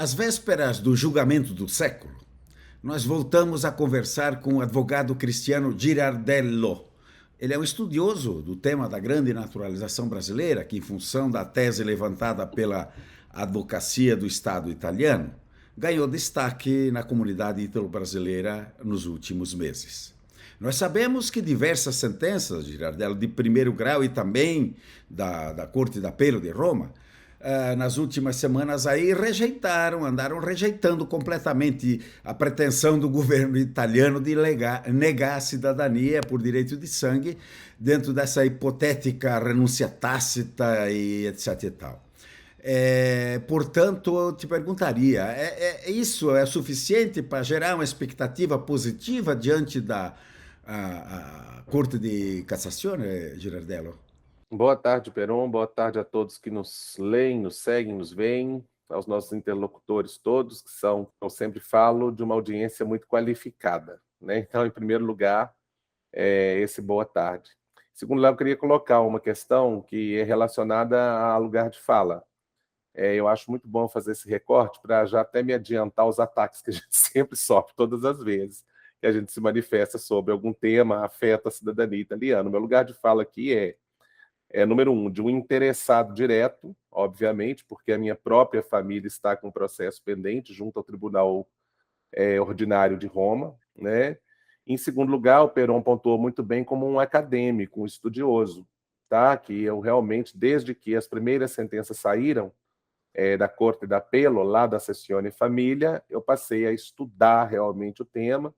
Às vésperas do julgamento do século, nós voltamos a conversar com o advogado Cristiano Girardello. Ele é um estudioso do tema da grande naturalização brasileira, que, em função da tese levantada pela advocacia do Estado italiano, ganhou destaque na comunidade ítalo-brasileira nos últimos meses. Nós sabemos que diversas sentenças, Girardello, de primeiro grau e também da Corte d'Appello de Roma, nas últimas semanas aí andaram rejeitando completamente a pretensão do governo italiano de negar a cidadania por direito de sangue dentro dessa hipotética renúncia tácita e etc e tal. Portanto, eu te perguntaria, isso é suficiente para gerar uma expectativa positiva diante da Corte de Cassazione, Girardello? Boa tarde, Peron. Boa tarde a todos que nos leem, nos seguem, nos veem, aos nossos interlocutores todos, que são, eu sempre falo, de uma audiência muito qualificada, né? Então, em primeiro lugar, esse boa tarde. Em segundo lugar, eu queria colocar uma questão que é relacionada a lugar de fala. Eu acho muito bom fazer esse recorte para já até me adiantar os ataques que a gente sempre sofre todas as vezes que a gente se manifesta sobre algum tema afeta a cidadania italiana. Meu lugar de fala aqui número um, de um interessado direto, obviamente, porque a minha própria família está com um processo pendente junto ao Tribunal Ordinário de Roma, né? Em segundo lugar, o Peron pontuou muito bem como um acadêmico, um estudioso, tá? Que eu realmente, desde que as primeiras sentenças saíram da Corte d'Appello, lá da Sezione Família, eu passei a estudar realmente o tema,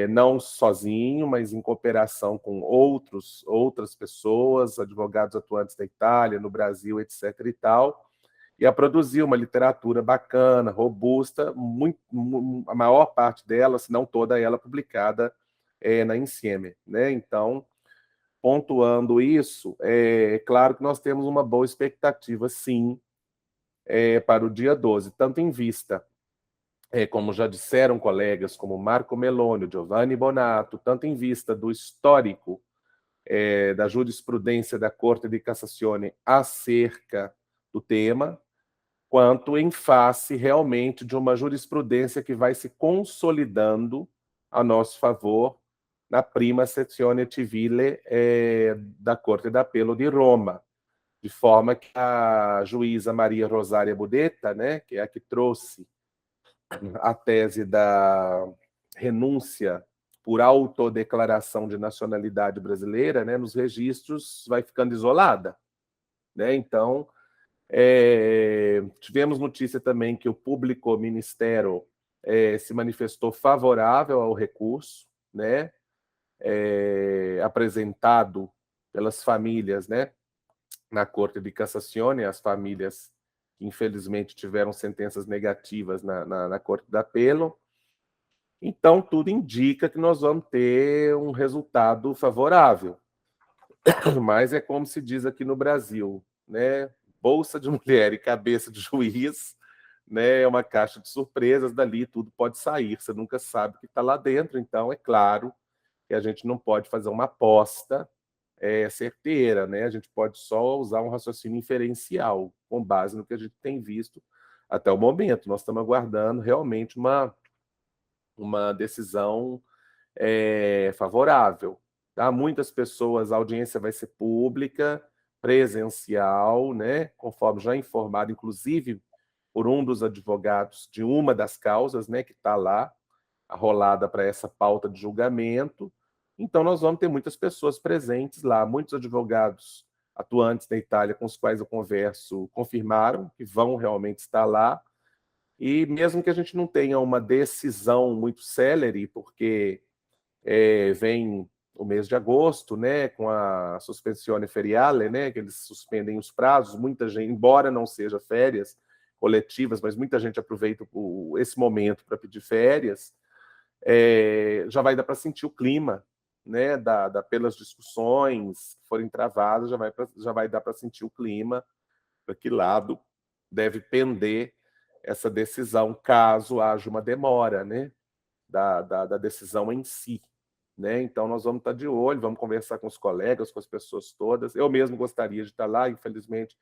não sozinho, mas em cooperação com outras pessoas, advogados atuantes da Itália, no Brasil, etc. e tal, e a produzir uma literatura bacana, robusta, a maior parte dela, se não toda ela, publicada na Insieme, né? Então, pontuando isso, é claro que nós temos uma boa expectativa, sim, para o dia 12, tanto em vista como já disseram colegas como Marco Meloni, Giovanni Bonato, tanto em vista do histórico da jurisprudência da Corte de Cassazione acerca do tema, quanto em face realmente de uma jurisprudência que vai se consolidando a nosso favor na prima sezione civile da Corte d'Appello de Roma, de forma que a juíza Maria Rosária Budetta, né, que é a que trouxe a tese da renúncia por autodeclaração de nacionalidade brasileira, né, nos registros, vai ficando isolada, né? Então, tivemos notícia também que o Público Ministério se manifestou favorável ao recurso, né, apresentado pelas famílias, né, na Corte de Cassazione, as famílias que infelizmente tiveram sentenças negativas na Corte d'Appello. Então, tudo indica que nós vamos ter um resultado favorável. Mas é como se diz aqui no Brasil, né? Bolsa de mulher e cabeça de juiz, né? É uma caixa de surpresas, dali tudo pode sair, você nunca sabe o que está lá dentro. Então, é claro que a gente não pode fazer uma aposta certeira, né? A gente pode só usar um raciocínio inferencial, com base no que a gente tem visto até o momento. Nós estamos aguardando realmente uma decisão favorável. Tá? Muitas pessoas, a audiência vai ser pública, presencial, né? Conforme já informado, inclusive por um dos advogados de uma das causas, né, que está lá, arrolada para essa pauta de julgamento. Então, nós vamos ter muitas pessoas presentes lá, muitos advogados atuantes da Itália com os quais eu converso confirmaram que vão realmente estar lá. E mesmo que a gente não tenha uma decisão muito célere, porque vem o mês de agosto, né, com a sospensione feriale, né, que eles suspendem os prazos, muita gente, embora não seja férias coletivas, mas muita gente aproveita esse momento para pedir férias, já vai dar para sentir o clima, né, pelas discussões que forem travadas, já vai dar para sentir o clima, para que lado deve pender essa decisão, caso haja uma demora, né, da decisão em si. Né? Então, nós vamos estar de olho, vamos conversar com os colegas, com as pessoas todas. Eu mesmo gostaria de estar lá, infelizmente,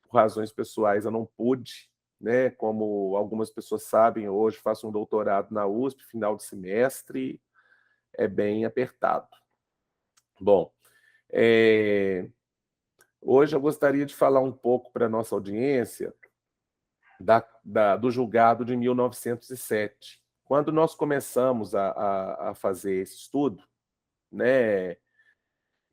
por razões pessoais, eu não pude, né? Como algumas pessoas sabem, hoje faço um doutorado na USP, final de semestre, é bem apertado. Bom, hoje eu gostaria de falar um pouco para a nossa audiência do julgado de 1907. Quando nós começamos a fazer esse estudo, né,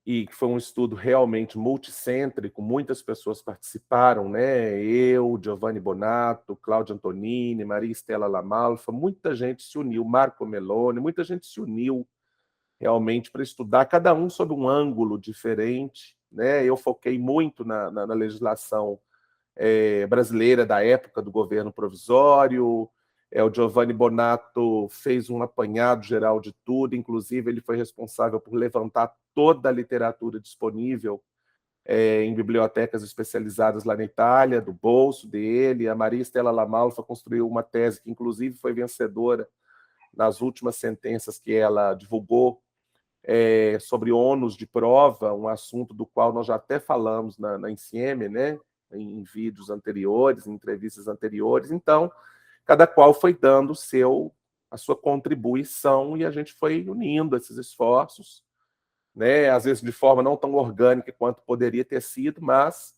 e que foi um estudo realmente multicêntrico, muitas pessoas participaram, né? Eu, Giovanni Bonato, Cláudio Antonini, Maria Estela Lamalfa, muita gente se uniu, Marco Meloni, muita gente se uniu realmente para estudar, cada um sob um ângulo diferente, né? Eu foquei muito na legislação brasileira da época do governo provisório. O Giovanni Bonato fez um apanhado geral de tudo, inclusive ele foi responsável por levantar toda a literatura disponível em bibliotecas especializadas lá na Itália, do bolso dele. A Maria Estela Lamalfa construiu uma tese que, inclusive, foi vencedora nas últimas sentenças que ela divulgou sobre ônus de prova, um assunto do qual nós já até falamos na Insieme, né? Em vídeos anteriores, em entrevistas anteriores. Então, cada qual foi dando a sua contribuição e a gente foi unindo esses esforços, né? Às vezes de forma não tão orgânica quanto poderia ter sido, mas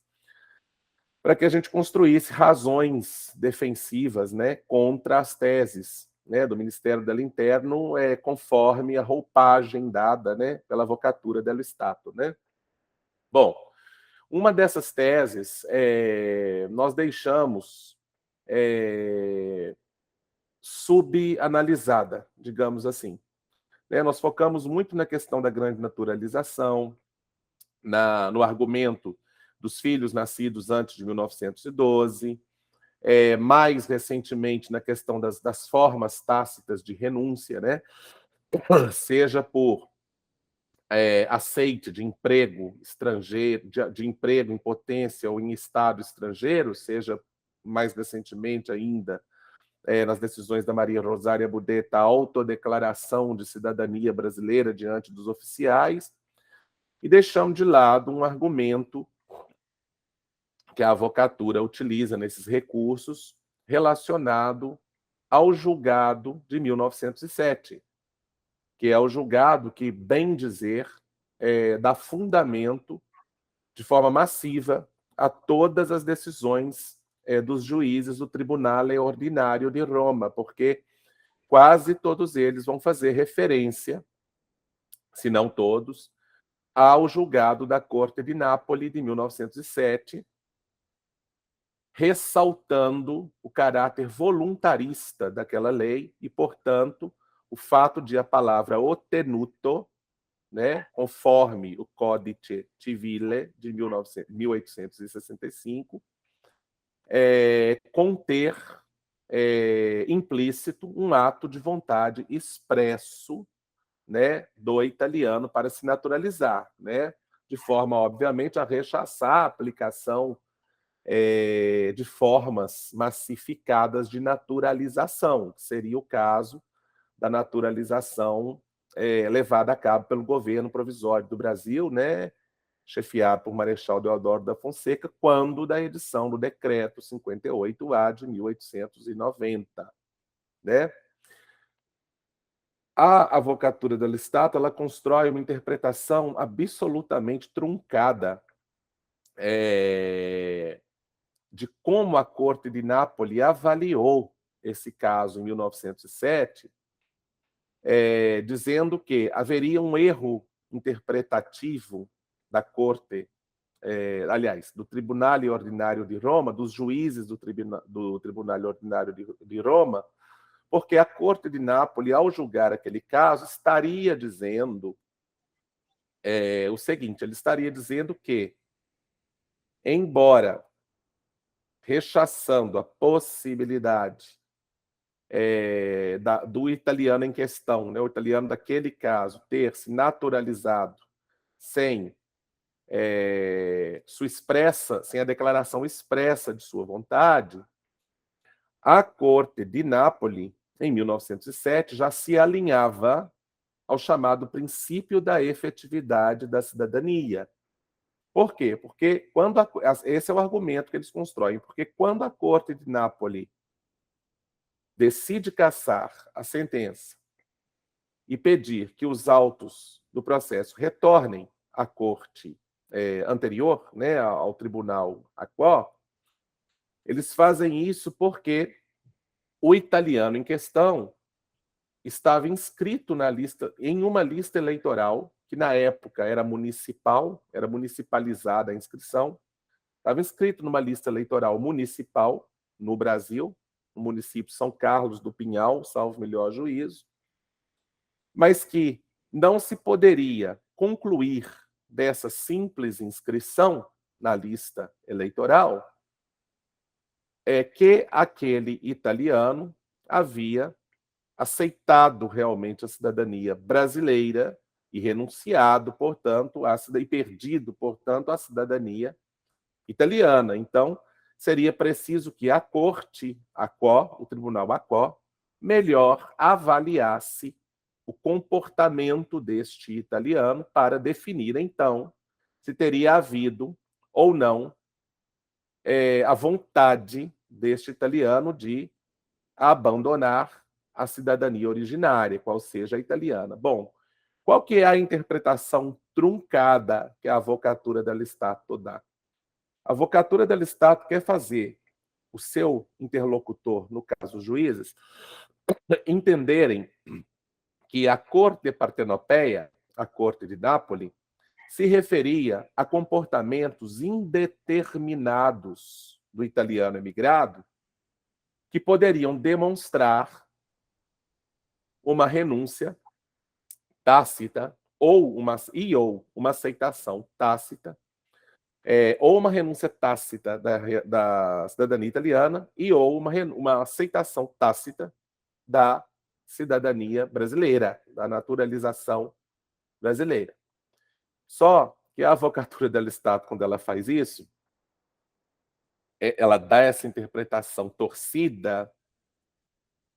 para que a gente construísse razões defensivas, né, contra as teses, né, do Ministério del Interno, conforme a roupagem dada, né, pela Avocatura dello Stato, né? Bom, uma dessas teses nós deixamos subanalisada, digamos assim. Nós focamos muito na questão da grande naturalização, no argumento dos filhos nascidos antes de 1912, mais recentemente na questão das formas tácitas de renúncia, né? Seja por aceite de emprego estrangeiro, de emprego em potência ou em estado estrangeiro, seja mais recentemente ainda nas decisões da Maria Rosária Budetta, a autodeclaração de cidadania brasileira diante dos oficiais, e deixamos de lado um argumento que a avocatura utiliza nesses recursos relacionado ao julgado de 1907, que é o julgado que, bem dizer, dá fundamento de forma massiva a todas as decisões dos juízes do Tribunale Ordinário de Roma, porque quase todos eles vão fazer referência, se não todos, ao julgado da Corte de Nápoles de 1907, ressaltando o caráter voluntarista daquela lei e, portanto, o fato de a palavra ottenuto, né, conforme o Codice Civile de 1865, conter implícito um ato de vontade expresso, né, do italiano para se naturalizar, né, de forma, obviamente, a rechaçar a aplicação de formas massificadas de naturalização, que seria o caso da naturalização levada a cabo pelo governo provisório do Brasil, né, chefiado por Marechal Deodoro da Fonseca, quando da edição do Decreto 58A de 1890. Né? A Avocatura dello Stato ela constrói uma interpretação absolutamente truncada de como a Corte de Nápoles avaliou esse caso em 1907, dizendo que haveria um erro interpretativo da Corte, aliás, do Tribunale Ordinário de Roma, dos juízes do Tribunale Ordinário de Roma, porque a Corte de Nápoles, ao julgar aquele caso, estaria dizendo o seguinte: ele estaria dizendo que, embora rechaçando a possibilidade do italiano em questão, né, o italiano daquele caso, ter se naturalizado sem sem a declaração expressa de sua vontade, a Corte de Nápoles, em 1907, já se alinhava ao chamado princípio da efetividade da cidadania, Por quê? Porque esse é o argumento que eles constroem, porque quando a Corte de Nápoles decide cassar a sentença e pedir que os autos do processo retornem à corte anterior, né, ao tribunal aquó, eles fazem isso porque o italiano em questão estava inscrito em uma lista eleitoral, que na época era municipal, era municipalizada a inscrição, estava inscrito numa lista eleitoral municipal no Brasil, no município São Carlos do Pinhal, salvo melhor juízo, mas que não se poderia concluir dessa simples inscrição na lista eleitoral que aquele italiano havia aceitado realmente a cidadania brasileira e renunciado, portanto, e perdido, portanto, a cidadania italiana. Então, seria preciso que a corte, o tribunal ACO, melhor avaliasse o comportamento deste italiano para definir, então, se teria havido ou não a vontade deste italiano de abandonar a cidadania originária, qual seja a italiana. Bom, qual que é a interpretação truncada que a Avvocatura dello Stato dá? A Avvocatura dello Stato quer fazer o seu interlocutor, no caso os juízes, entenderem que a Corte Partenopeia, a Corte de Nápoles, se referia a comportamentos indeterminados do italiano emigrado que poderiam demonstrar uma renúncia tácita ou uma aceitação tácita, ou uma renúncia tácita da cidadania italiana ou uma aceitação tácita da cidadania brasileira, da naturalização brasileira. Só que a Avvocatura dello Stato, quando ela faz isso, ela dá essa interpretação torcida,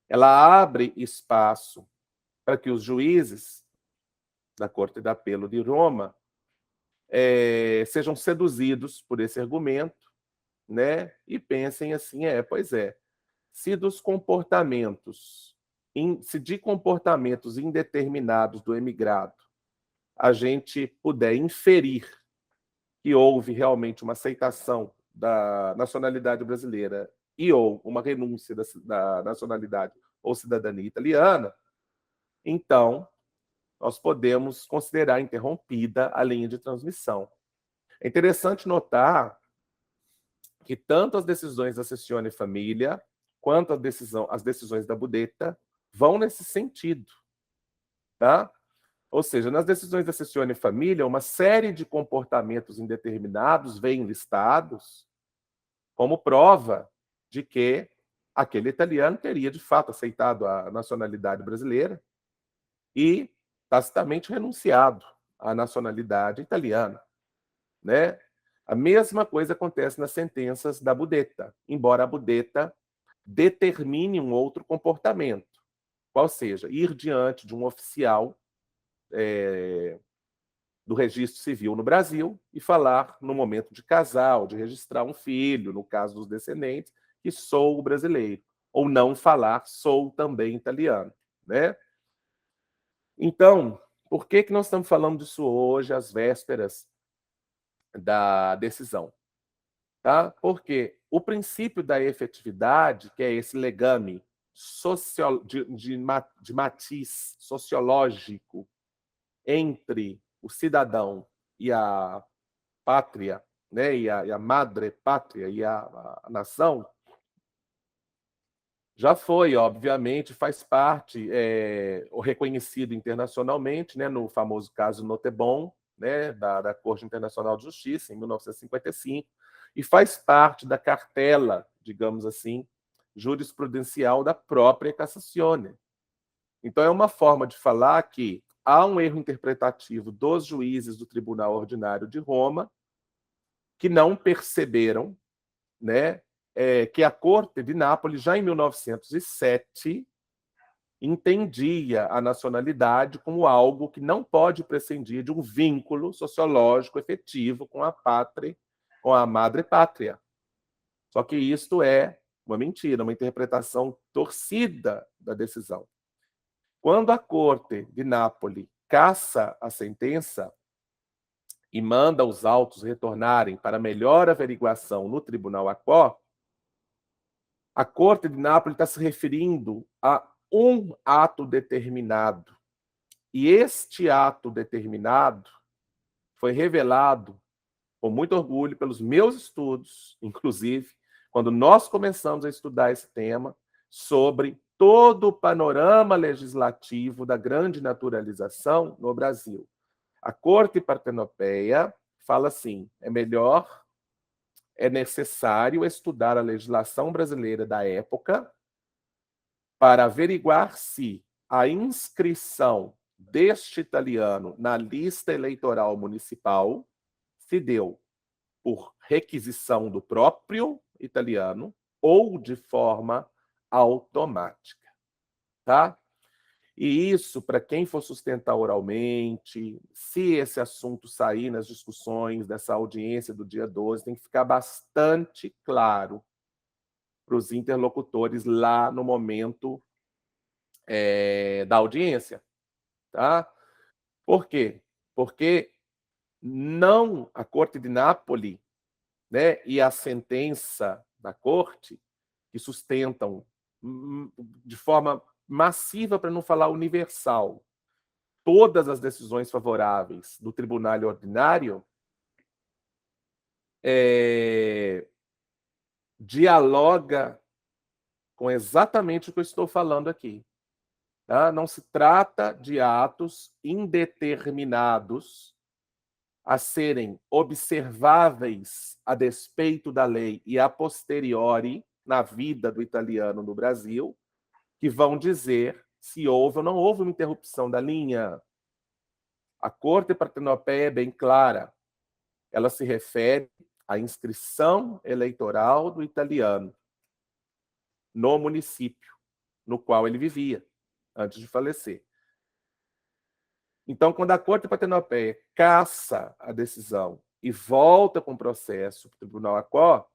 ela abre espaço para que os juízes da Corte de Apelo de Roma sejam seduzidos por esse argumento, né? E pensem assim, pois é, se de comportamentos indeterminados do emigrado a gente puder inferir que houve realmente uma aceitação da nacionalidade brasileira ou uma renúncia da nacionalidade ou cidadania italiana, então nós podemos considerar interrompida a linha de transmissão. É interessante notar que tanto as decisões da Sessione Família quanto as decisões da Budeta vão nesse sentido, tá? Ou seja, nas decisões da Sessione Família, uma série de comportamentos indeterminados vêm listados como prova de que aquele italiano teria, de fato, aceitado a nacionalidade brasileira e tacitamente renunciado à nacionalidade italiana, né? A mesma coisa acontece nas sentenças da Budeta, embora a Budeta determine um outro comportamento, qual seja, ir diante de um oficial do registro civil no Brasil e falar, no momento de casar ou de registrar um filho, no caso dos descendentes, que sou brasileiro, ou não falar, sou também italiano, né? Então, por que nós estamos falando disso hoje, às vésperas da decisão? Tá? Porque o princípio da efetividade, que é esse legame de matiz sociológico entre o cidadão e a pátria, né, e a madre pátria e a nação, já foi, obviamente, faz parte, o reconhecido internacionalmente, né, no famoso caso Notebon, né, da Corte Internacional de Justiça, em 1955, e faz parte da cartela, digamos assim, jurisprudencial da própria Cassazione. Então, é uma forma de falar que há um erro interpretativo dos juízes do Tribunal Ordinário de Roma que não perceberam, né, que a Corte de Nápoles, já em 1907, entendia a nacionalidade como algo que não pode prescindir de um vínculo sociológico efetivo com a pátria, com a madre pátria. Só que isto é uma mentira, uma interpretação torcida da decisão. Quando a corte de Nápoles cassa a sentença e manda os autos retornarem para melhor averiguação no Tribunal Acó, a corte de Nápoles está se referindo a um ato determinado. E este ato determinado foi revelado com muito orgulho pelos meus estudos, inclusive, quando nós começamos a estudar esse tema, sobre todo o panorama legislativo da grande naturalização no Brasil. A Corte Partenopeia fala assim: é necessário estudar a legislação brasileira da época para averiguar se a inscrição deste italiano na lista eleitoral municipal se deu por requisição do próprio italiano ou de forma automática, tá? E isso, para quem for sustentar oralmente, se esse assunto sair nas discussões dessa audiência do dia 12, tem que ficar bastante claro para os interlocutores lá no momento da audiência, tá? Por quê? Porque não a Corte de Nápoles, né, e a sentença da Corte, que sustentam de forma massiva, para não falar universal, todas as decisões favoráveis do Tribunal Ordinário, dialoga com exatamente o que eu estou falando aqui. Tá? Não se trata de atos indeterminados a serem observáveis a despeito da lei e a posteriori na vida do italiano no Brasil, que vão dizer se houve ou não houve uma interrupção da linha. A Corte Partenopeia é bem clara. Ela se refere à inscrição eleitoral do italiano no município no qual ele vivia, antes de falecer. Então, quando a Corte Partenopeia cassa a decisão e volta com o processo para o Tribunal Acó,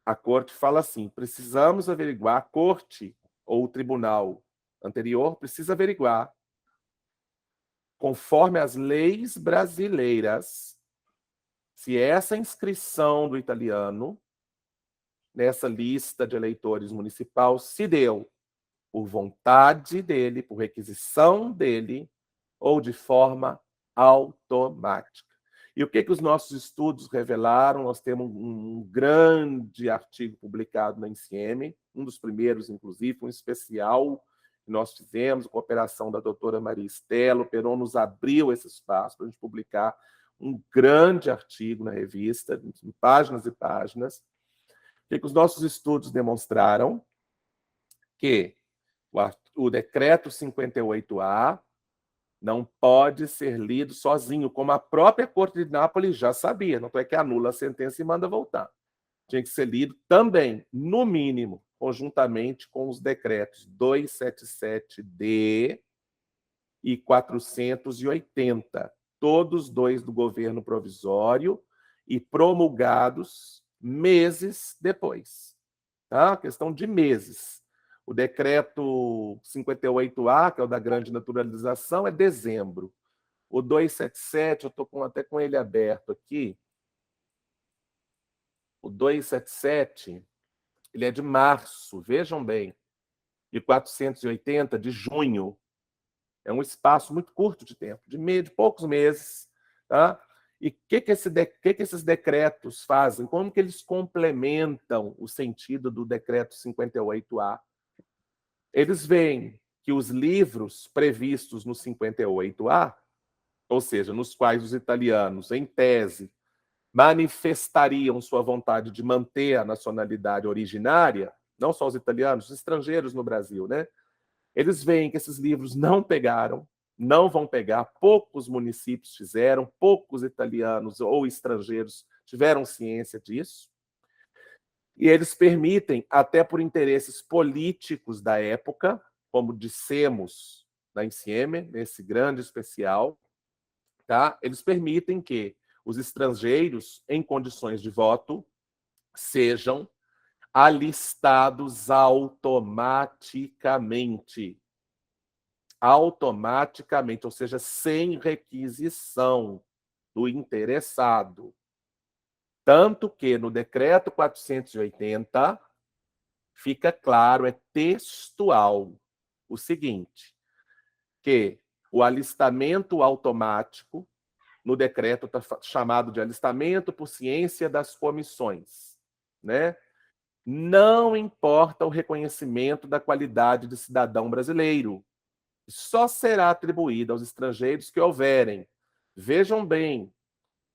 a Corte fala assim: precisamos averiguar, a Corte ou o Tribunal anterior precisa averiguar, conforme as leis brasileiras, se essa inscrição do italiano nessa lista de eleitores municipal se deu por vontade dele, por requisição dele, ou de forma automática. E o que os nossos estudos revelaram? Nós temos um grande artigo publicado na INSIEME, um dos primeiros, inclusive, um especial que nós fizemos, com a cooperação da doutora Maria Estela. O Peron nos abriu esse espaço para a gente publicar um grande artigo na revista, em páginas e páginas. O que os nossos estudos demonstraram? Que o decreto 58A não pode ser lido sozinho, como a própria Corte de Nápoles já sabia. Não é que anula a sentença e manda voltar. Tinha que ser lido também, no mínimo, conjuntamente com os decretos 277D e 480, todos dois do governo provisório e promulgados meses depois. Tá? Questão de meses. O decreto 58A, que é o da grande naturalização, é dezembro. O 277, eu estou até com ele aberto aqui. O 277, ele é de março, vejam bem. E 480, de junho. É um espaço muito curto de tempo, de poucos meses. Tá? E o que esses decretos fazem? Como que eles complementam o sentido do decreto 58A? Eles veem que os livros previstos no 58A, ou seja, nos quais os italianos, em tese, manifestariam sua vontade de manter a nacionalidade originária, não só os italianos, os estrangeiros no Brasil, né? Eles veem que esses livros não pegaram, não vão pegar, poucos municípios fizeram, poucos italianos ou estrangeiros tiveram ciência disso. E eles permitem, até por interesses políticos da época, como dissemos na Insieme, nesse grande especial, tá? Eles permitem que os estrangeiros em condições de voto sejam alistados automaticamente. Automaticamente, ou seja, sem requisição do interessado. Tanto que no decreto 480 fica claro, é textual, o seguinte, que o alistamento automático, no decreto está chamado de alistamento por ciência das comissões, né? Não importa o reconhecimento da qualidade de cidadão brasileiro, só será atribuído aos estrangeiros que houverem, vejam bem,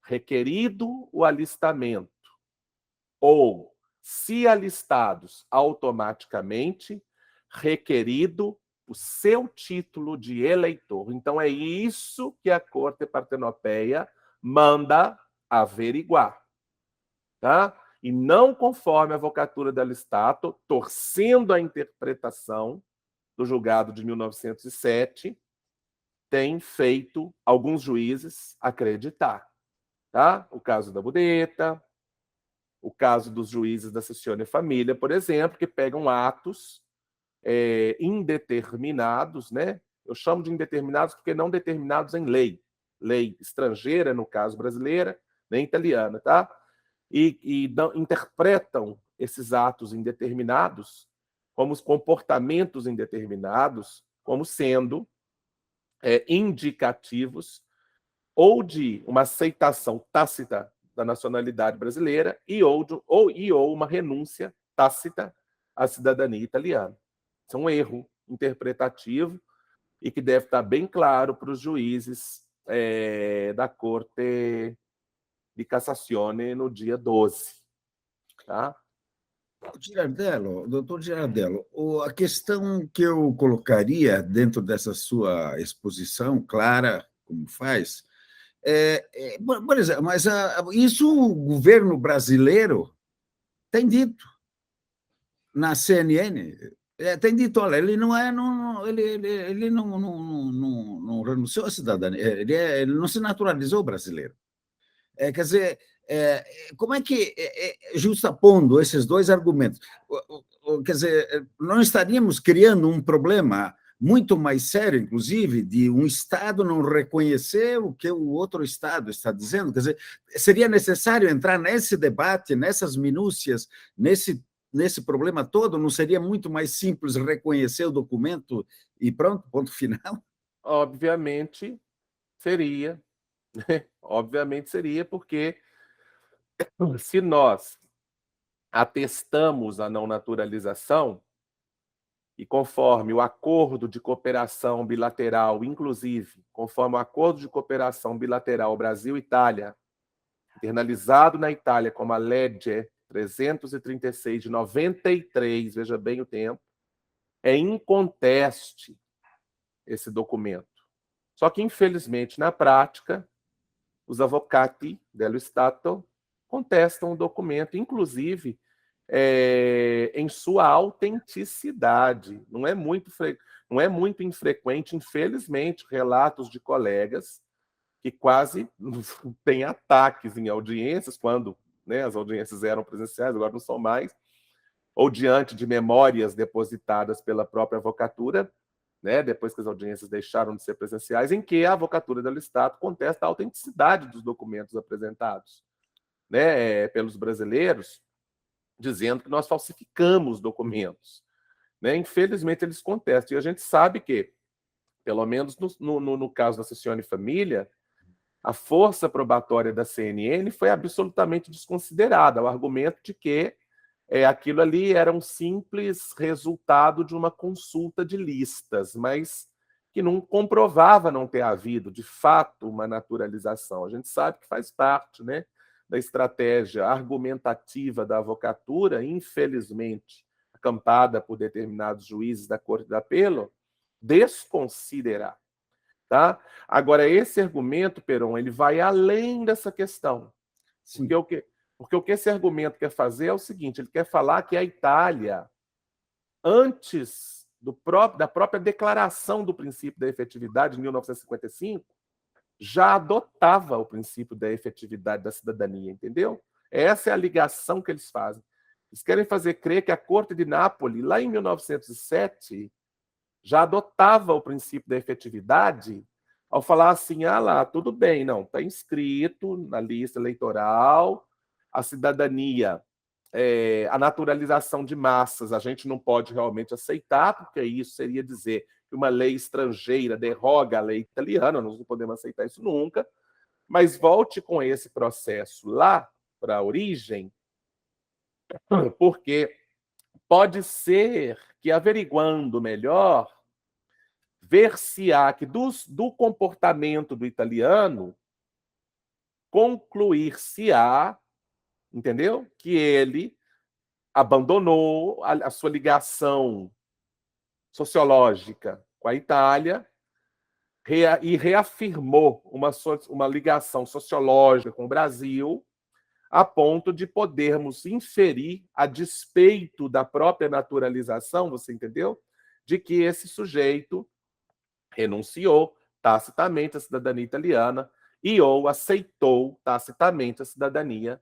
requerido o alistamento, ou, se alistados automaticamente, requerido o seu título de eleitor. Então, é isso que a Corte Partenopeia manda averiguar. Tá? E não conforme a vocatura da Listato, torcendo a interpretação do julgado de 1907, tem feito alguns juízes acreditar. Tá? O caso da Budeta, o caso dos juízes da Sessione Família, por exemplo, que pegam atos indeterminados, né? Eu chamo de indeterminados porque não determinados em lei. Lei estrangeira, no caso brasileira, nem italiana, tá? E interpretam esses atos indeterminados como os comportamentos indeterminados, como sendo indicativos ou de uma aceitação tácita da nacionalidade brasileira ou uma renúncia tácita à cidadania italiana. Isso é um erro interpretativo e que deve estar bem claro para os juízes da Corte de Cassazione no dia 12. Tá? Girardello, doutor Girardello, a questão que eu colocaria dentro dessa sua exposição clara, como faz, por exemplo, mas isso o governo brasileiro tem dito na CNN, tem dito, olha, ele não é, ele não renunciou à cidadania, ele não se naturalizou brasileiro. Quer dizer, como é que, justapondo esses dois argumentos, quer dizer, não estaríamos criando um problema muito mais sério, inclusive, de um Estado não reconhecer o que o outro Estado está dizendo? Quer dizer, seria necessário entrar nesse debate, nessas minúcias, nesse problema todo? Não seria muito mais simples reconhecer o documento e pronto, ponto final? Obviamente seria. Obviamente seria, porque se nós atestamos a não naturalização, e conforme o acordo de cooperação bilateral, inclusive, conforme o acordo de cooperação bilateral Brasil-Itália, internalizado na Itália como a Legge 336 de 93, veja bem o tempo, é inconteste esse documento. Só que, infelizmente, na prática, os avvocati dello Stato contestam o documento, inclusive em sua autenticidade. Não é muito infrequente, infelizmente, relatos de colegas que quase têm ataques em audiências, quando as audiências eram presenciais, agora não são mais, ou diante de memórias depositadas pela própria avocatura, depois que as audiências deixaram de ser presenciais, em que a avocatura dello Stato contesta a autenticidade dos documentos apresentados pelos brasileiros, dizendo que nós falsificamos documentos. Infelizmente, eles contestam. E a gente sabe que, pelo menos no caso da Sessione Família, a força probatória da CNN foi absolutamente desconsiderada, o argumento de que aquilo ali era um simples resultado de uma consulta de listas, mas que não comprovava não ter havido, de fato, uma naturalização. A gente sabe que faz parte da estratégia argumentativa da avocatura, infelizmente, acampada por determinados juízes da Corte de Apelo, desconsiderar. Tá? Agora, esse argumento, Peron, ele vai além dessa questão. Porque o que esse argumento quer fazer é o seguinte, ele quer falar que a Itália, antes da própria declaração do princípio da efetividade, em 1955, já adotava o princípio da efetividade da cidadania, entendeu? Essa é a ligação que eles fazem. Eles querem fazer crer que a Corte de Nápoles, lá em 1907, já adotava o princípio da efetividade ao falar assim, ah lá, tudo bem, não, está inscrito na lista eleitoral, a cidadania, a naturalização de massas, a gente não pode realmente aceitar, porque isso seria dizer que uma lei estrangeira derroga a lei italiana, nós não podemos aceitar isso nunca, mas volte com esse processo lá para a origem, porque pode ser que, averiguando melhor, ver-se-á que do comportamento do italiano, concluir-se-á, entendeu? Que ele abandonou a sua ligação sociológica com a Itália e reafirmou uma ligação sociológica com o Brasil, a ponto de podermos inferir, a despeito da própria naturalização, você entendeu? De que esse sujeito renunciou tacitamente à cidadania italiana e ou aceitou tacitamente a cidadania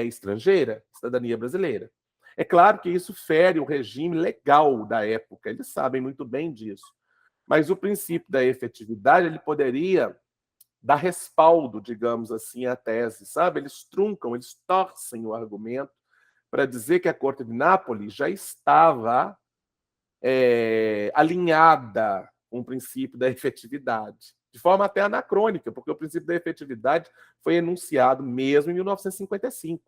estrangeira, cidadania brasileira. É claro que isso fere o regime legal da época, eles sabem muito bem disso. Mas o princípio da efetividade ele poderia dar respaldo, digamos assim, à tese, sabe? Eles truncam, eles torcem o argumento para dizer que a Corte de Nápoles já estava alinhada com o princípio da efetividade, de forma até anacrônica, porque o princípio da efetividade foi enunciado mesmo em 1955,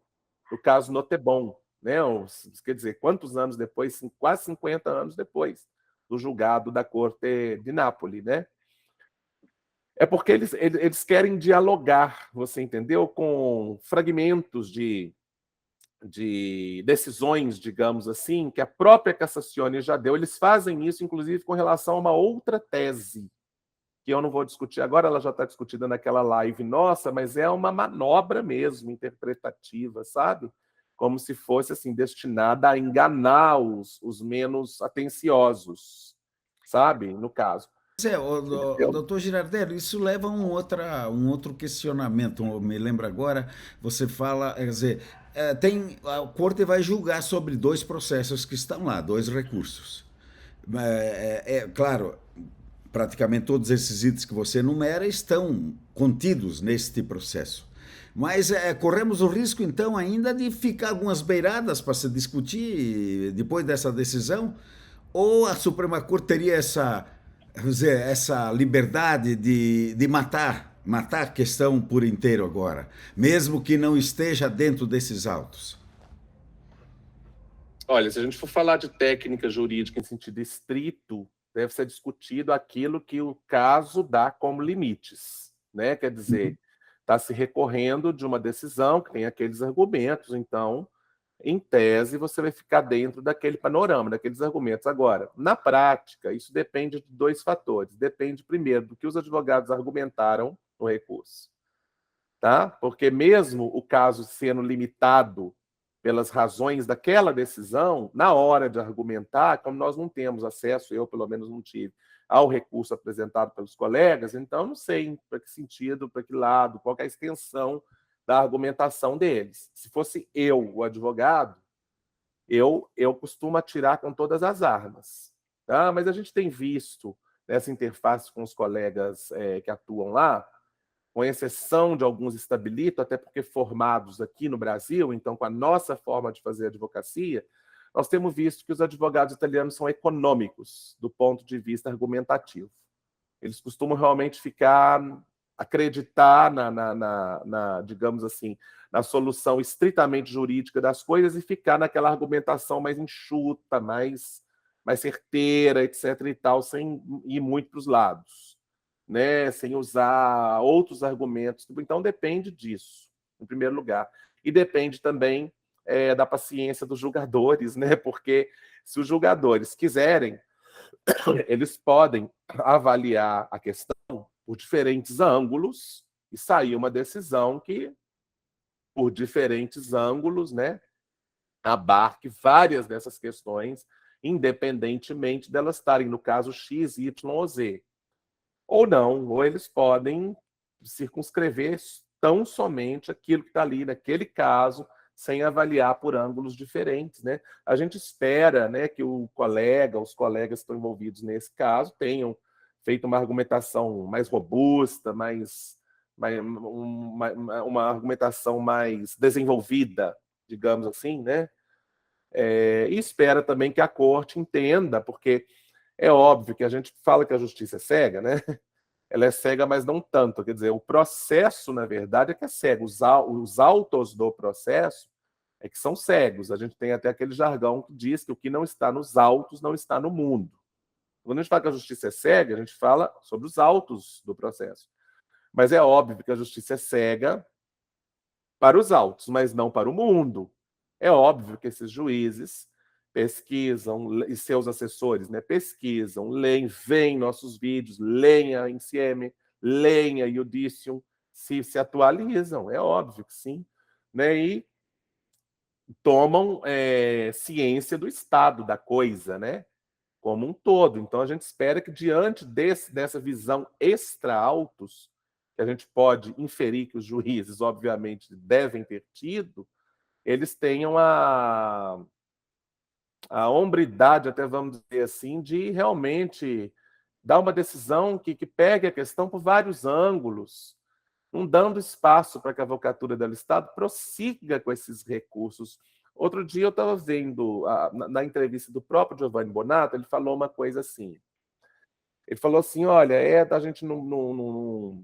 no caso Notebon, né? Quer dizer, quantos anos depois? Quase 50 anos depois do julgado da Corte de Nápoles, né? É porque eles querem dialogar, você entendeu? Com fragmentos de decisões, digamos assim, que a própria Cassazione já deu. Eles fazem isso, inclusive, com relação a uma outra tese, que eu não vou discutir agora, ela já está discutida naquela live nossa, mas é uma manobra mesmo, interpretativa, sabe? Como se fosse assim destinada a enganar os menos atenciosos, sabe? No caso. O doutor Girardelli, isso leva a um outro questionamento. Me lembro agora, você fala, quer dizer, a corte vai julgar sobre dois processos que estão lá, dois recursos. Claro, praticamente todos esses itens que você enumera estão contidos neste processo. Mas corremos o risco, então, ainda de ficar algumas beiradas para se discutir depois dessa decisão? Ou a Suprema Corte teria essa liberdade de matar a questão por inteiro agora, mesmo que não esteja dentro desses autos? Olha, se a gente for falar de técnica jurídica em sentido estrito, deve ser discutido aquilo que o caso dá como limites, né? Quer dizer, está se recorrendo de uma decisão que tem aqueles argumentos, então, em tese, você vai ficar dentro daquele panorama, daqueles argumentos. Agora, na prática, isso depende de dois fatores. Depende, primeiro, do que os advogados argumentaram no recurso, tá? Porque mesmo o caso sendo limitado pelas razões daquela decisão, na hora de argumentar, como nós não temos acesso, eu pelo menos não tive, ao recurso apresentado pelos colegas, então não sei para que sentido, para que lado, qual é a extensão da argumentação deles. Se fosse eu, o advogado, eu costumo atirar com todas as armas. Tá? Mas a gente tem visto nessa interface com os colegas que atuam lá, com exceção de alguns estabilitos, até porque formados aqui no Brasil, então com a nossa forma de fazer advocacia, nós temos visto que os advogados italianos são econômicos do ponto de vista argumentativo. Eles costumam realmente acreditar digamos assim, na solução estritamente jurídica das coisas e ficar naquela argumentação mais enxuta, mais certeira, etc. e tal, sem ir muito para os lados, né? Sem usar outros argumentos. Então, depende disso, em primeiro lugar. E depende também da paciência dos julgadores, né? Porque se os julgadores quiserem, eles podem avaliar a questão por diferentes ângulos e sair uma decisão que, por diferentes ângulos, né, abarque várias dessas questões independentemente delas estarem no caso X, Y ou Z. Ou não, ou eles podem circunscrever tão somente aquilo que está ali naquele caso, sem avaliar por ângulos diferentes, né? A gente espera, né, que os colegas que estão envolvidos nesse caso, tenham feito uma argumentação mais robusta, uma argumentação mais desenvolvida, digamos assim, né? E espera também que a corte entenda, porque é óbvio que a gente fala que a justiça é cega, né? Ela é cega, mas não tanto. Quer dizer, o processo, na verdade, é que é cego. Os autos do processo é que são cegos. A gente tem até aquele jargão que diz que o que não está nos autos não está no mundo. Quando a gente fala que a justiça é cega, a gente fala sobre os autos do processo. Mas é óbvio que a justiça é cega para os autos, mas não para o mundo. É óbvio que esses juízes pesquisam, e seus assessores, né, pesquisam, leem, veem nossos vídeos, leem a Insieme, leem a Judicium, se atualizam, é óbvio que sim, né, e tomam ciência do estado da coisa, né, como um todo. Então, a gente espera que, diante dessa visão extra-autos, que a gente pode inferir que os juízes, obviamente, devem ter tido, eles tenham a hombridade, até vamos dizer assim, de realmente dar uma decisão que pegue a questão por vários ângulos, não dando espaço para que a Advocatura do Estado prossiga com esses recursos. Outro dia eu estava vendo, na entrevista do próprio Giovanni Bonato, ele falou uma coisa assim. Ele falou assim, olha, a gente não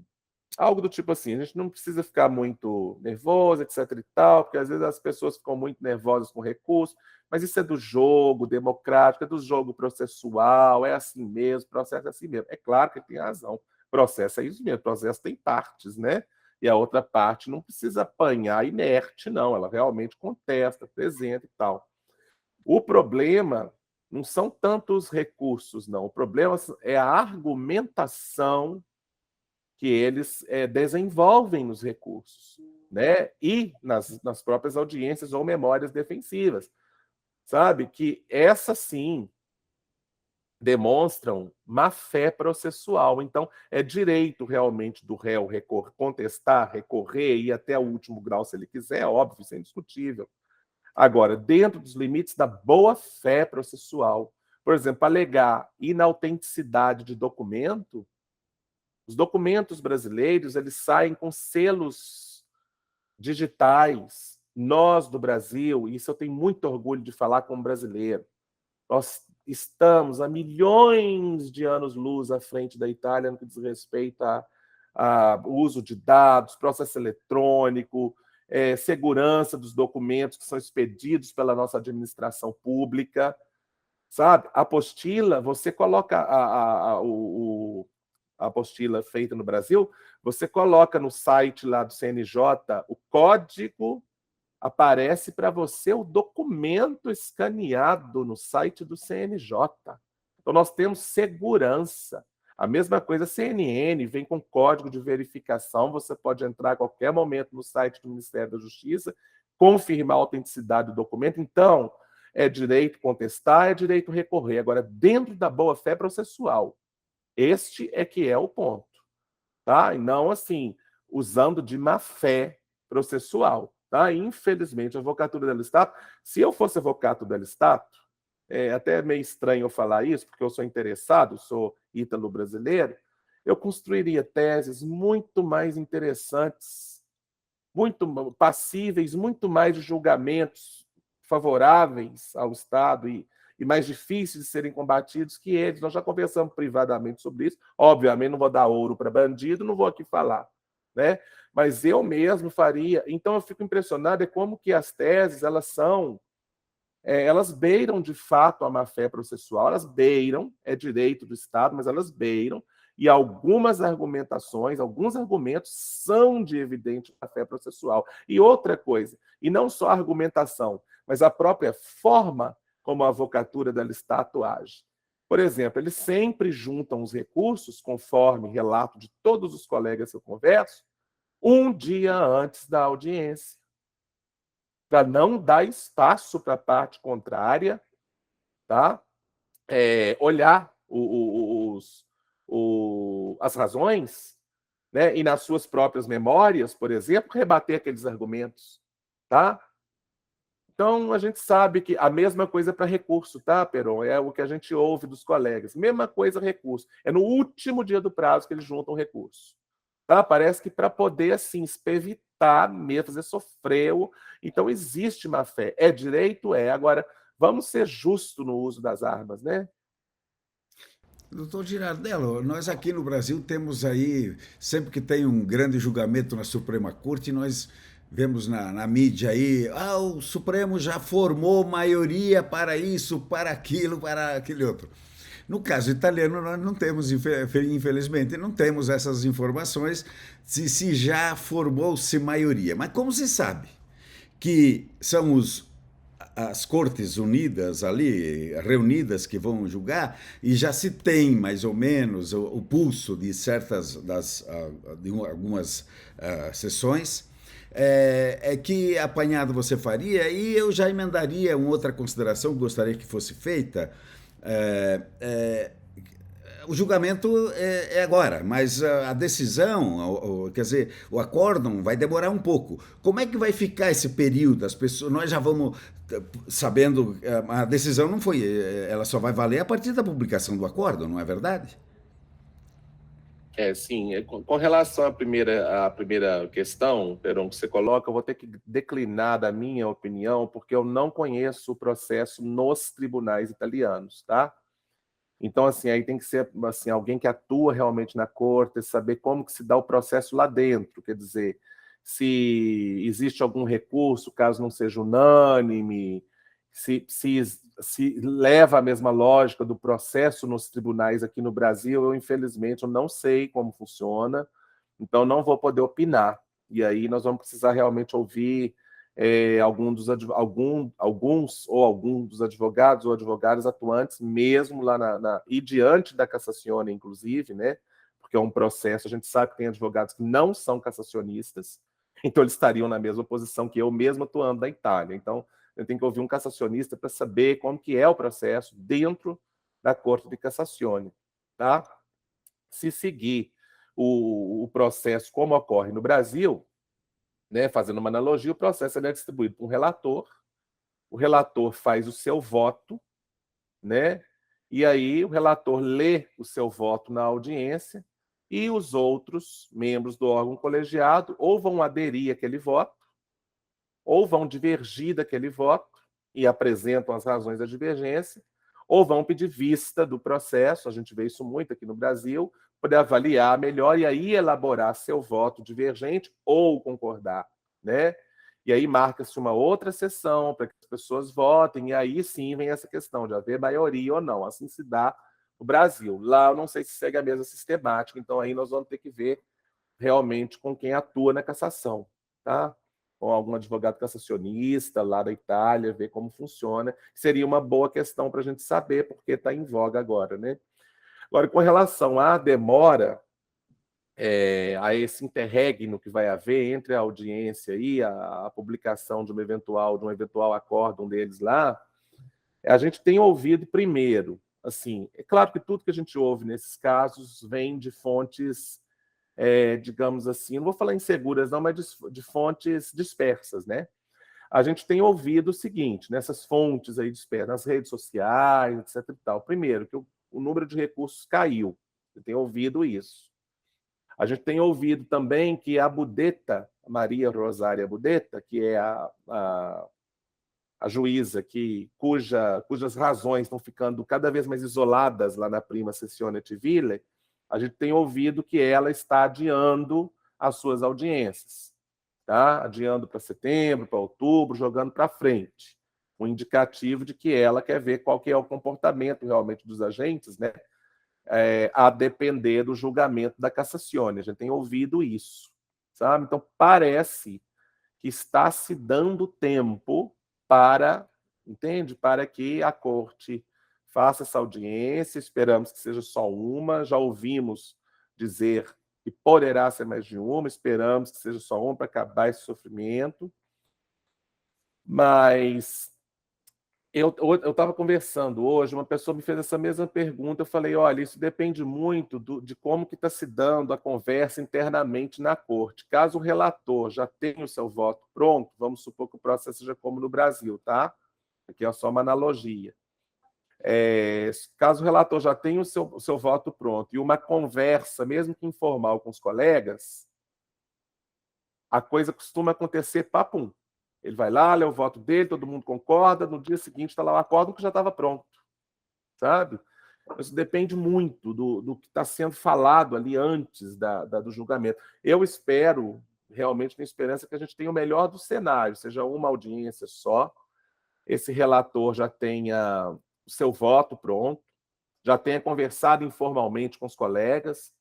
algo do tipo assim, a gente não precisa ficar muito nervoso, etc e tal, porque às vezes as pessoas ficam muito nervosas com recurso, mas isso é do jogo democrático, é do jogo processual, é assim mesmo, processo é assim mesmo. É claro que ele tem razão, processo é isso mesmo, processo tem partes, né? E a outra parte não precisa apanhar inerte, não, ela realmente contesta, apresenta e tal. O problema não são tanto os recursos, não, o problema é a argumentação que eles desenvolvem nos recursos, né? E nas próprias audiências ou memórias defensivas, sabe? Que essas sim demonstram má-fé processual. Então, é direito realmente do réu contestar, recorrer e ir até o último grau se ele quiser, óbvio, isso é indiscutível. Agora, dentro dos limites da boa-fé processual, por exemplo, alegar inautenticidade de documento, os documentos brasileiros, eles saem com selos digitais. Nós, do Brasil, e isso eu tenho muito orgulho de falar como brasileiro, nós estamos a milhões de anos-luz à frente da Itália no que diz respeito ao uso de dados, processo eletrônico, segurança dos documentos que são expedidos pela nossa administração pública, sabe? A apostila, você coloca a apostila feita no Brasil, você coloca no site lá do CNJ o código, aparece para você o documento escaneado no site do CNJ. Então, nós temos segurança. A mesma coisa, a CNN vem com código de verificação, você pode entrar a qualquer momento no site do Ministério da Justiça, confirmar a autenticidade do documento. Então, é direito contestar, é direito recorrer. Agora, dentro da boa-fé processual, este é que é o ponto, tá? E não assim, usando de má-fé processual, tá? Infelizmente, a Advocatura dello Stato, se eu fosse advogado dello Stato, é até meio estranho eu falar isso, porque eu sou interessado, sou ítalo-brasileiro, eu construiria teses muito mais interessantes, muito passíveis, muito mais de julgamentos favoráveis ao Estado e mais difíceis de serem combatidos que eles. Nós já conversamos privadamente sobre isso. Obviamente, não vou dar ouro para bandido, não vou aqui falar, né? Mas eu mesmo faria. Então, eu fico impressionado é como que as teses, elas beiram, de fato, a má-fé processual, elas beiram, é direito do Estado, mas elas beiram, e algumas argumentações, alguns argumentos são de evidente má-fé processual. E outra coisa, e não só a argumentação, mas a própria forma como a Advocatura dello Stato age. Por exemplo, eles sempre juntam os recursos, conforme relato de todos os colegas que eu converso, um dia antes da audiência, para não dar espaço para a parte contrária, tá? olhar as razões, né, e nas suas próprias memórias, por exemplo, rebater aqueles argumentos, tá? Então, a gente sabe que a mesma coisa para recurso, tá, Peron? É o que a gente ouve dos colegas. Mesma coisa recurso. É no último dia do prazo que eles juntam o recurso. Tá? Parece que para poder, assim, evitar mesmo, fazer sofrer. Então, existe má fé. É direito? É. Agora, vamos ser justos no uso das armas, né? Doutor Girardello, nós aqui no Brasil temos aí, sempre que tem um grande julgamento na Suprema Corte, nós vemos na mídia aí, o Supremo já formou maioria para isso, para aquilo, para aquele outro. No caso italiano, nós não temos, infelizmente, não temos essas informações se já formou-se maioria. Mas como se sabe que são as Cortes Unidas ali, reunidas, que vão julgar, e já se tem mais ou menos o pulso de de algumas sessões, que apanhado você faria, e eu já emendaria uma outra consideração que gostaria que fosse feita. É, é, o julgamento é agora, mas a decisão, quer dizer, o acórdão vai demorar um pouco. Como é que vai ficar esse período? As pessoas, nós já vamos sabendo, a decisão não foi, ela só vai valer a partir da publicação do acórdão, não é verdade? Sim. Com relação à primeira questão, Peron, que você coloca, eu vou ter que declinar da minha opinião, porque eu não conheço o processo nos tribunais italianos, tá? Então, assim, aí tem que ser assim, alguém que atua realmente na corte, saber como que se dá o processo lá dentro, quer dizer, se existe algum recurso, caso não seja unânime, se leva a mesma lógica do processo nos tribunais aqui no Brasil. Eu, infelizmente, eu não sei como funciona, então não vou poder opinar. E aí nós vamos precisar realmente ouvir alguns dos advogados ou advogadas atuantes, mesmo lá e diante da cassazione, inclusive, né? Porque é um processo, a gente sabe que tem advogados que não são cassacionistas, então eles estariam na mesma posição que eu mesmo atuando na Itália. Então, eu tenho que ouvir um cassacionista para saber como que é o processo dentro da Corte de Cassazione, tá? Se seguir o processo como ocorre no Brasil, né, fazendo uma analogia, o processo é distribuído para um relator, o relator faz o seu voto, né, e aí o relator lê o seu voto na audiência e os outros membros do órgão colegiado ou vão aderir àquele voto, ou vão divergir daquele voto e apresentam as razões da divergência, ou vão pedir vista do processo, a gente vê isso muito aqui no Brasil, poder avaliar melhor e aí elaborar seu voto divergente ou concordar, né? E aí marca-se uma outra sessão para que as pessoas votem, e aí sim vem essa questão de haver maioria ou não. Assim se dá no Brasil. Lá eu não sei se segue a mesma sistemática, então aí nós vamos ter que ver realmente com quem atua na cassação, tá? Com algum advogado cassacionista lá da Itália, ver como funciona. Seria uma boa questão para a gente saber, porque está em voga agora, né? Agora, com relação à demora, a esse interregno que vai haver entre a audiência e a publicação de um eventual acórdão deles lá, a gente tem ouvido primeiro, assim, é claro que tudo que a gente ouve nesses casos vem de fontes, digamos assim, não vou falar inseguras não, mas de fontes dispersas, né? A gente tem ouvido o seguinte, nessas fontes aí dispersas, nas redes sociais, etc e tal. Primeiro, que o número de recursos caiu. Você tem ouvido isso. A gente tem ouvido também que a Budetta, Maria Rosária Budetta, que é a juíza cujas razões estão ficando cada vez mais isoladas lá na Prima Sessione Civile, a gente tem ouvido que ela está adiando as suas audiências, tá? Adiando para setembro, para outubro, jogando para frente. Um indicativo de que ela quer ver qual que é o comportamento realmente dos agentes, né? A depender do julgamento da Cassazione. A gente tem ouvido isso, sabe? Então, parece que está se dando tempo para, entende? Para que a corte faça essa audiência, esperamos que seja só uma, já ouvimos dizer que poderá ser mais de uma, esperamos que seja só uma para acabar esse sofrimento, mas Eu estava conversando hoje, uma pessoa me fez essa mesma pergunta, eu falei, olha, isso depende muito de como que está se dando a conversa internamente na corte. Caso o relator já tenha o seu voto pronto, vamos supor que o processo seja como no Brasil, tá? Aqui é só uma analogia. Caso o relator já tenha o seu voto pronto e uma conversa, mesmo que informal, com os colegas, a coisa costuma acontecer papum. Ele vai lá, lê o voto dele, todo mundo concorda, no dia seguinte está lá o acórdão que já estava pronto, sabe? Isso depende muito do que está sendo falado ali antes do julgamento. Eu espero, realmente tenho esperança que a gente tenha o melhor do cenário, seja uma audiência só, esse relator já tenha o seu voto pronto, já tenha conversado informalmente com os colegas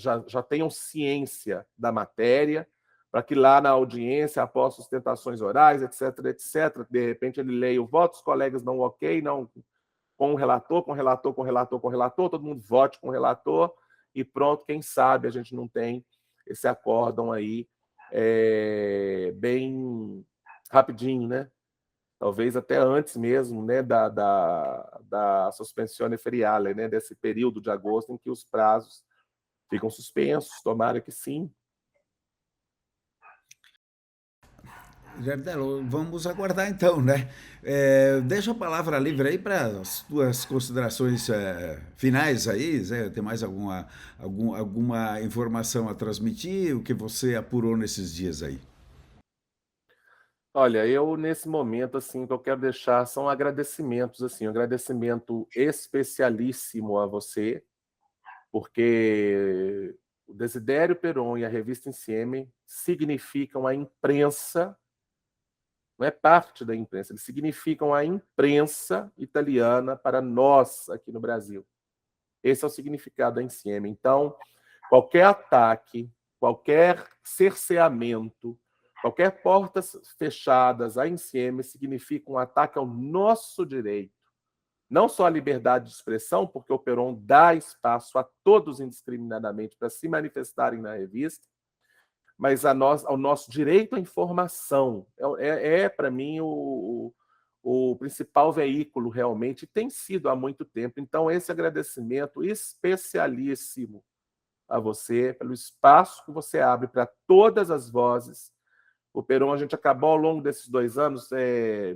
já tenham ciência da matéria, para que lá na audiência, após sustentações orais, etc., etc., de repente ele leia o voto, os colegas dão ok, não com o relator, com o relator, com o relator, com o relator, todo mundo vote com o relator, e pronto, quem sabe a gente não tem esse acórdão aí bem rapidinho, né? Talvez até antes mesmo, né, da suspensione feriale, né, desse período de agosto em que os prazos ficam suspensos, tomara que sim. Jardel, vamos aguardar então, né? Deixa a palavra livre aí para as tuas considerações finais aí, Zé. Tem mais alguma informação a transmitir? O que você apurou nesses dias aí? Olha, eu nesse momento, assim, o que eu quero deixar são agradecimentos, assim, um agradecimento especialíssimo a você, porque o Desidério Peron e a revista Insieme significam a imprensa, não é parte da imprensa, eles significam a imprensa italiana para nós aqui no Brasil. Esse é o significado da Insieme. Então, qualquer ataque, qualquer cerceamento, qualquer portas fechadas à Insieme significa um ataque ao nosso direito. Não só à liberdade de expressão, porque o Peron dá espaço a todos indiscriminadamente para se manifestarem na revista, mas ao nosso direito à informação. Para mim, o principal veículo realmente tem sido há muito tempo. Então, esse agradecimento especialíssimo a você pelo espaço que você abre para todas as vozes. O Peron, a gente acabou ao longo desses 2 anos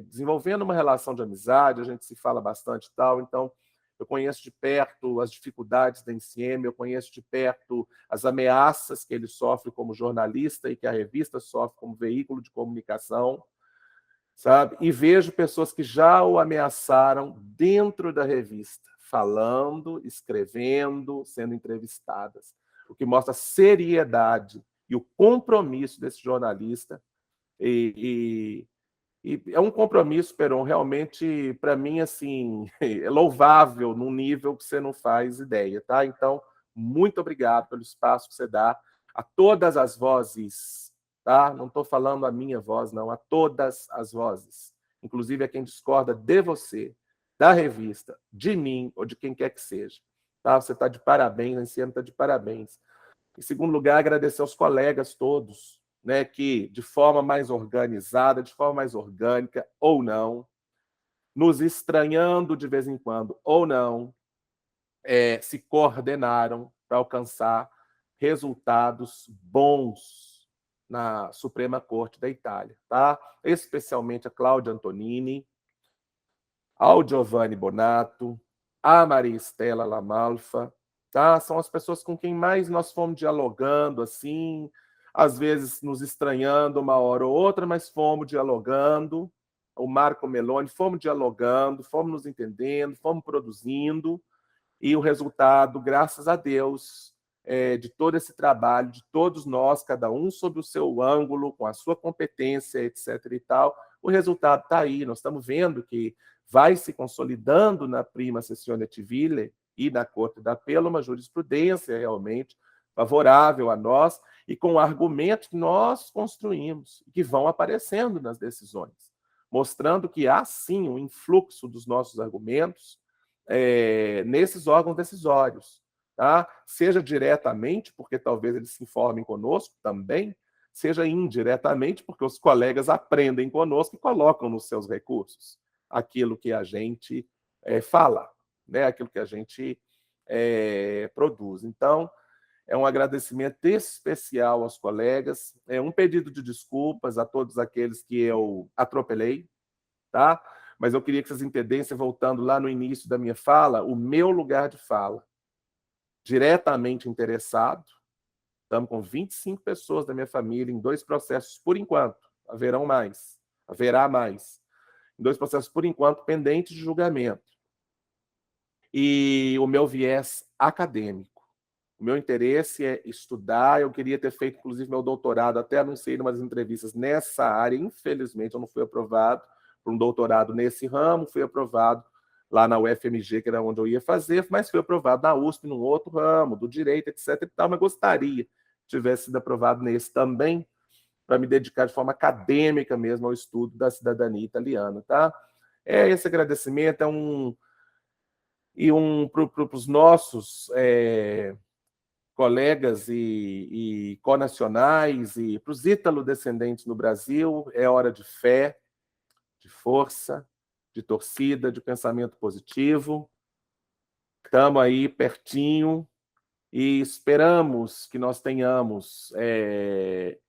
desenvolvendo uma relação de amizade, a gente se fala bastante e tal, então eu conheço de perto as dificuldades da Insieme, eu conheço de perto as ameaças que ele sofre como jornalista e que a revista sofre como veículo de comunicação, sabe? E vejo pessoas que já o ameaçaram dentro da revista, falando, escrevendo, sendo entrevistadas, o que mostra a seriedade e o compromisso desse jornalista. E é um compromisso, Peron, realmente, para mim, assim, é louvável num nível que você não faz ideia, tá? Então, muito obrigado pelo espaço que você dá a todas as vozes, tá? Não estou falando a minha voz, não, a todas as vozes, inclusive a quem discorda de você, da revista, de mim ou de quem quer que seja, tá? Você está de parabéns, a Insieme está de parabéns. Em segundo lugar, agradecer aos colegas todos, né, que de forma mais organizada, de forma mais orgânica ou não, nos estranhando de vez em quando ou não, se coordenaram para alcançar resultados bons na Suprema Corte da Itália, tá? Especialmente a Cláudia Antonini, ao Giovanni Bonato, a Maria Estela Lamalfa, tá? São as pessoas com quem mais nós fomos dialogando, assim, às vezes nos estranhando uma hora ou outra, mas fomos dialogando. O Marco Meloni, fomos dialogando, fomos nos entendendo, fomos produzindo, e o resultado, graças a Deus, de todo esse trabalho, de todos nós, cada um sob o seu ângulo, com a sua competência, etc. e tal, o resultado está aí. Nós estamos vendo que vai se consolidando na prima sessione civile e na Corte d'Appello uma jurisprudência realmente favorável a nós e com argumentos que nós construímos, que vão aparecendo nas decisões, mostrando que há sim um influxo dos nossos argumentos nesses órgãos decisórios, tá? Seja diretamente, porque talvez eles se informem conosco também, seja indiretamente, porque os colegas aprendem conosco e colocam nos seus recursos aquilo que a gente fala, né? Aquilo que a gente produz. Então, é um agradecimento especial aos colegas, é um pedido de desculpas a todos aqueles que eu atropelei, tá? Mas eu queria que vocês entendessem, voltando lá no início da minha fala, o meu lugar de fala, diretamente interessado. Estamos com 25 pessoas da minha família em 2 processos, por enquanto. Haverá mais. Em 2 processos, por enquanto, pendentes de julgamento. E o meu viés acadêmico. O meu interesse é estudar. Eu queria ter feito, inclusive, meu doutorado, até anunciei em umas entrevistas nessa área. Infelizmente, eu não fui aprovado por um doutorado nesse ramo. Fui aprovado lá na UFMG, que era onde eu ia fazer, mas fui aprovado na USP, num outro ramo, do direito, etc. E tal, mas gostaria que tivesse sido aprovado nesse também, para me dedicar de forma acadêmica mesmo ao estudo da cidadania italiana. Tá? Esse agradecimento para os nossos colegas e conacionais e para os ítalo-descendentes no Brasil. É hora de fé, de força, de torcida, de pensamento positivo. Estamos aí pertinho e esperamos que nós tenhamos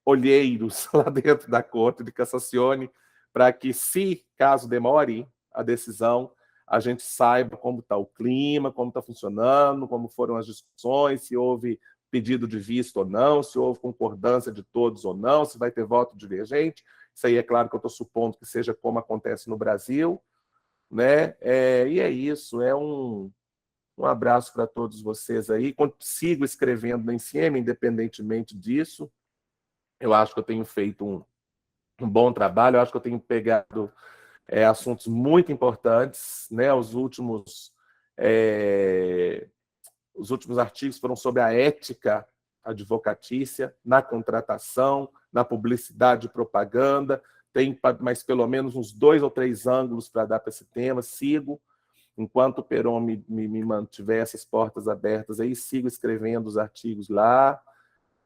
olheiros lá dentro da Corte de Cassazione para que, se caso demore a decisão, a gente saiba como está o clima, como está funcionando, como foram as discussões, se houve pedido de visto ou não, se houve concordância de todos ou não, se vai ter voto divergente. Isso aí é claro que eu estou supondo que seja como acontece no Brasil, né? E é isso, um abraço para todos vocês aí. Sigo escrevendo na NCM, independentemente disso. Eu acho que eu tenho feito um bom trabalho, eu acho que eu tenho pegado assuntos muito importantes, né? Os últimos artigos foram sobre a ética advocatícia na contratação, na publicidade e propaganda. Tem mais pelo menos uns 2 ou 3 ângulos para dar para esse tema. Sigo, enquanto o Peron me mantiver essas portas abertas aí, sigo escrevendo os artigos lá.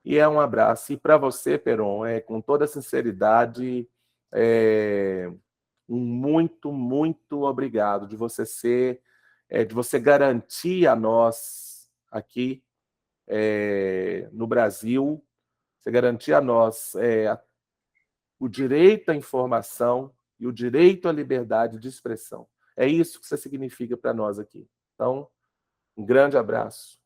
E um abraço. E para você, Peron, com toda sinceridade, um muito, muito obrigado de você garantir a nós aqui no Brasil, você garantir a nós o direito à informação e o direito à liberdade de expressão. É isso que você significa para nós aqui. Então, um grande abraço.